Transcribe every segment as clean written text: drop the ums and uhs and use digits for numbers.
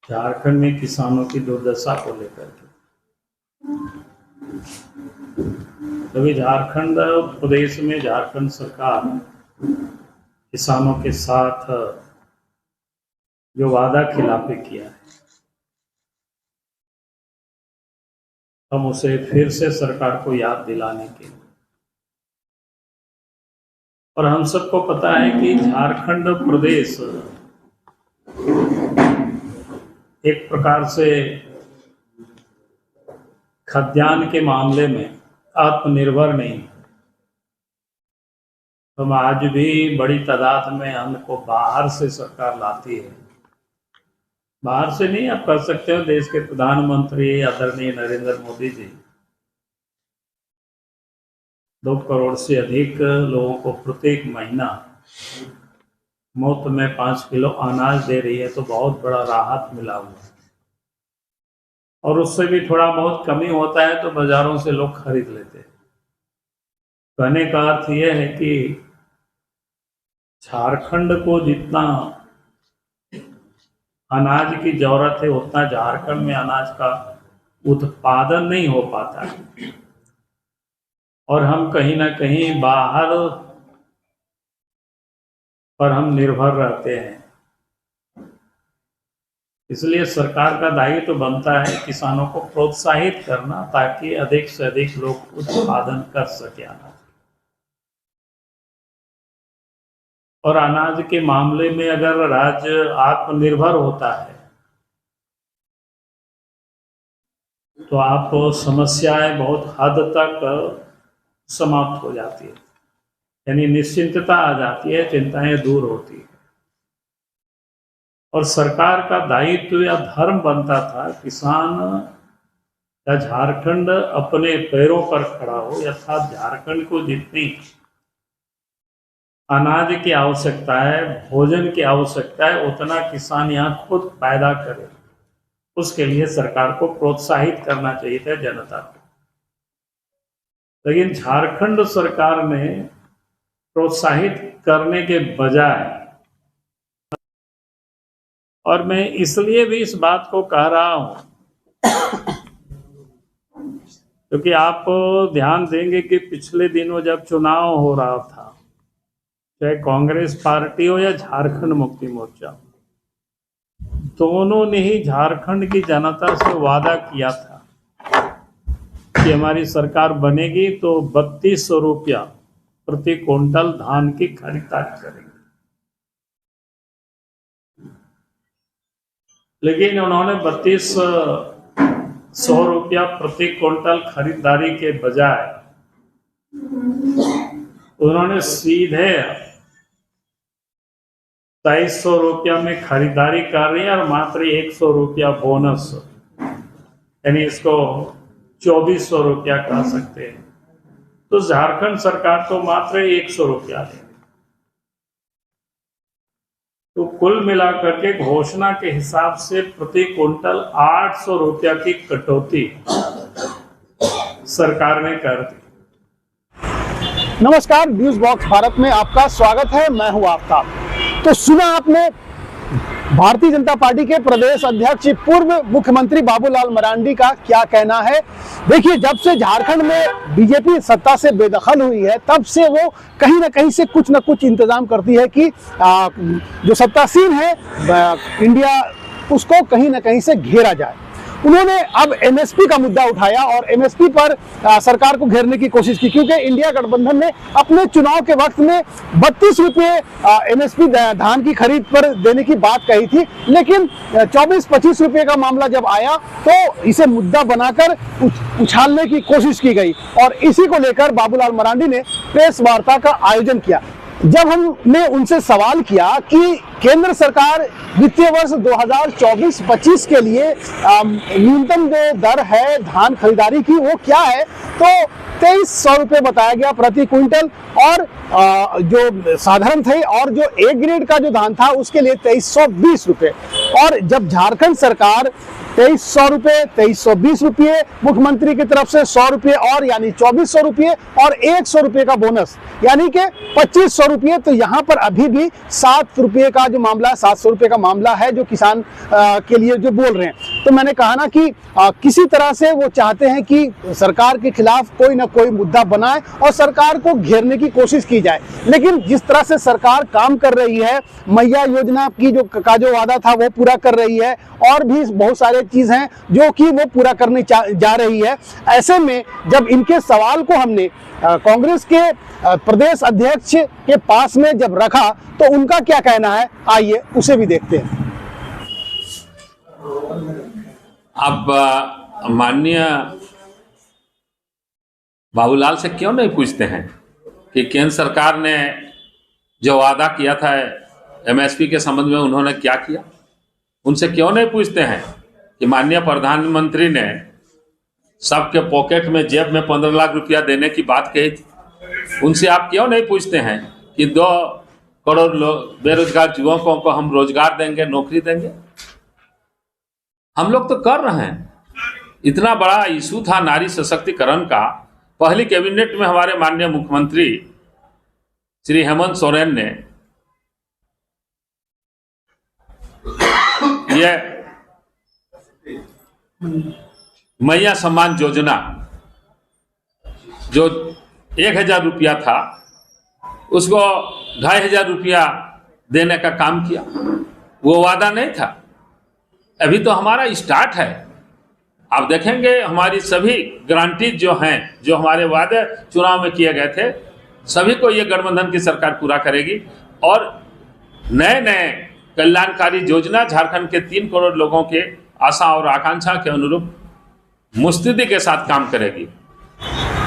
झारखंड में किसानों की दुर्दशा को लेकर के तभी झारखंड प्रदेश में झारखंड सरकार किसानों के साथ जो वादा खिलाफी किया है, हम उसे फिर से सरकार को याद दिलाने के लिए, और हम सबको पता है कि झारखंड प्रदेश एक प्रकार से खाद्यान्न के मामले में आत्मनिर्भर नहीं। हम आज भी बड़ी तादाद में अन्न को बाहर से सरकार लाती है। बाहर से नहीं, आप कह सकते हो देश के प्रधानमंत्री आदरणीय नरेंद्र मोदी जी 2 करोड़ से अधिक लोगों को प्रत्येक महीना मुफ्त में 5 किलो अनाज दे रही है, तो बहुत बड़ा राहत मिला हुआ है। और उससे भी थोड़ा बहुत कमी होता है तो बाजारों से लोग खरीद लेते हैं। कहने का अर्थ यह है कि झारखंड को जितना अनाज की जरूरत है उतना झारखंड में अनाज का उत्पादन नहीं हो पाता है, और हम कहीं ना कहीं बाहर पर हम निर्भर रहते हैं। इसलिए सरकार का दायित्व तो बनता है किसानों को प्रोत्साहित करना, ताकि अधिक से अधिक लोग उत्पादन कर सके अनाज। और अनाज के मामले में अगर राज्य आत्मनिर्भर होता है तो आप समस्याएं बहुत हद तक समाप्त हो जाती है, यानी निश्चिंतता आ जाती है, चिंताएं दूर होती है। और सरकार का दायित्व या धर्म बनता था किसान या झारखंड अपने पैरों पर खड़ा हो, अर्थात झारखंड को जितनी अनाज की आवश्यकता है, भोजन की आवश्यकता है, उतना किसान यहाँ खुद पैदा करे। उसके लिए सरकार को प्रोत्साहित करना चाहिए था जनता को। लेकिन झारखंड सरकार ने प्रोत्साहित करने के बजाय, और मैं इसलिए भी इस बात को कह रहा हूं क्योंकि आप ध्यान देंगे कि पिछले दिनों जब चुनाव हो रहा था, चाहे कांग्रेस पार्टी हो या झारखंड मुक्ति मोर्चा, दोनों ने ही झारखंड की जनता से वादा किया था कि हमारी सरकार बनेगी तो 3200 रुपया प्रति क्विंटल धान की खरीदारी करेंगे। लेकिन उन्होंने 3200 रुपया प्रति क्विंटल खरीदारी के बजाय उन्होंने सीधे 2300 रुपया में खरीदारी कर रही है और मात्र 100 रुपया बोनस, यानी इसको 2400 रुपया कह सकते हैं। तो झारखंड सरकार तो मात्र 100 रुपया दे, तो कुल मिलाकर के घोषणा के हिसाब से प्रति क्विंटल 800 रुपया की कटौती सरकार ने कर दी। नमस्कार, न्यूज बॉक्स भारत में आपका स्वागत है। मैं हूं आफ्ताब। तो सुना आपने भारतीय जनता पार्टी के प्रदेश अध्यक्ष पूर्व मुख्यमंत्री बाबूलाल मरांडी का क्या कहना है। देखिए, जब से झारखंड में बीजेपी सत्ता से बेदखल हुई है, तब से वो कहीं ना कहीं से कुछ ना कुछ इंतजाम करती है कि जो सत्तासीन है इंडिया, उसको कहीं ना कहीं से घेरा जाए। उन्होंने अब एमएसपी का मुद्दा उठाया और एमएसपी पर सरकार को घेरने की कोशिश की, क्योंकि इंडिया गठबंधन ने अपने चुनाव के वक्त में 32 रुपये एमएसपी धान की खरीद पर देने की बात कही थी। लेकिन 24-25 रुपये का मामला जब आया तो इसे मुद्दा बनाकर उछालने की कोशिश की गई, और इसी को लेकर बाबूलाल मरांडी ने प्रेस वार्ता का आयोजन किया। जब हमने उनसे सवाल किया कि केंद्र सरकार वित्तीय वर्ष 2024-25 के लिए न्यूनतम जो दर है धान खरीदारी की वो क्या है, तो 2300 रुपये बताया गया प्रति क्विंटल, और जो साधारण थे और जो ए ग्रेड का जो धान था उसके लिए 2320 रुपये। और जब झारखंड सरकार 2300 रुपये, 2320 रुपये मुख्यमंत्री की तरफ से 100 रुपये और यानी 2400 रुपये और 100 रुपये का बोनस यानी कि 2500 रुपये। तो यहाँ पर अभी भी 7 रुपये का जो मामला, 700 रुपये का मामला है जो किसान के लिए जो बोल रहे हैं। तो मैंने कहा ना कि किसी तरह से वो चाहते हैं कि सरकार के खिलाफ कोई ना कोई मुद्दा बनाए और सरकार को घेरने की कोशिश की जाए। लेकिन जिस तरह से सरकार काम कर रही है, मैया योजना की जो वादा था वो पूरा कर रही है और भी बहुत सारे चीज हैं जो कि वो पूरा करने जा रही है। ऐसे में जब इनके सवाल को हमने कांग्रेस के प्रदेश अध्यक्ष के पास में जब रखा तो उनका क्या कहना है, आइए उसे भी देखते हैं। आप माननीय बाबूलाल से क्यों नहीं पूछते हैं कि केंद्र सरकार ने जो वादा किया था एमएसपी के संबंध में उन्होंने क्या किया? उनसे क्यों नहीं पूछते हैं कि माननीय प्रधानमंत्री ने सबके पॉकेट में, जेब में 15 लाख रुपया देने की बात कही थी? उनसे आप क्यों नहीं पूछते हैं कि 2 करोड़ बेरोजगार युवकों को हम रोजगार देंगे, नौकरी देंगे? हम लोग तो कर रहे हैं। इतना बड़ा इशू था नारी सशक्तिकरण का, पहली कैबिनेट में हमारे माननीय मुख्यमंत्री श्री हेमंत सोरेन ने ये मैया सम्मान योजना जो 1000 रुपया था उसको 2500 रुपया देने का काम किया। वो वादा नहीं था, अभी तो हमारा स्टार्ट है। आप देखेंगे हमारी सभी गारंटी जो हैं, जो हमारे वादे चुनाव में किए गए थे, सभी को ये गठबंधन की सरकार पूरा करेगी और नए नए कल्याणकारी योजना झारखंड के 3 करोड़ लोगों के आशा और आकांक्षा के अनुरूप मुस्तैदी के साथ काम करेगी।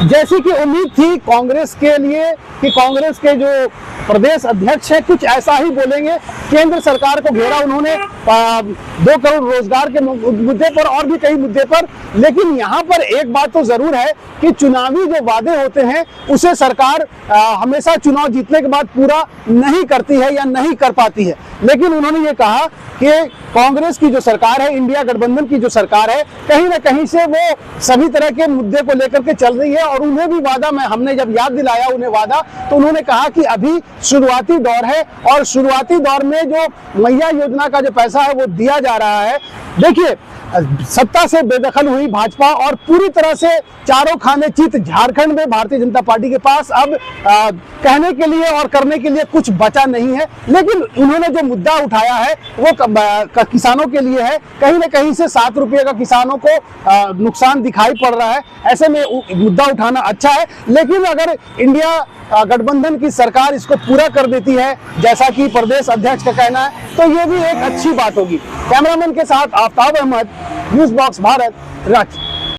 जैसी कि उम्मीद थी कांग्रेस के लिए कि कांग्रेस के जो प्रदेश अध्यक्ष है कुछ ऐसा ही बोलेंगे। केंद्र सरकार को घेरा उन्होंने 2 करोड़ रोजगार के मुद्दे पर और भी कई मुद्दे पर। लेकिन यहाँ पर एक बात तो जरूर है कि चुनावी जो वादे होते हैं उसे सरकार हमेशा चुनाव जीतने के बाद पूरा नहीं करती है या नहीं कर पाती है। लेकिन उन्होंने ये कहा कि कांग्रेस की जो सरकार है, इंडिया गठबंधन की जो सरकार है, कहीं ना कहीं से वो सभी तरह के मुद्दे को लेकर के चल रही है। और उन्हें भी वादा, हमने जब याद दिलाया उन्हें वादा, तो उन्होंने कहा कि अभी शुरुआती दौर है और शुरुआती दौर में जो मैया योजना का जो पैसा है वो दिया जा रहा है। देखिए, सत्ता से बेदखल हुई भाजपा और पूरी तरह से चारों खाने चित झारखंड में भारतीय जनता पार्टी के पास अब कहने के लिए और करने के लिए कुछ बचा नहीं है। लेकिन उन्होंने जो मुद्दा उठाया है वो किसानों के लिए है। कहीं ना कहीं से 7 रुपये का किसानों को नुकसान दिखाई पड़ रहा है। ऐसे में मुद्दा उठाना अच्छा है, लेकिन अगर इंडिया गठबंधन की सरकार इसको पूरा कर देती है जैसा कि प्रदेश अध्यक्ष का कहना है, तो ये भी एक अच्छी बात होगी। कैमरामैन के साथ आफ्ताब अहमद, न्यूज़ बॉक्स भारत, रांची।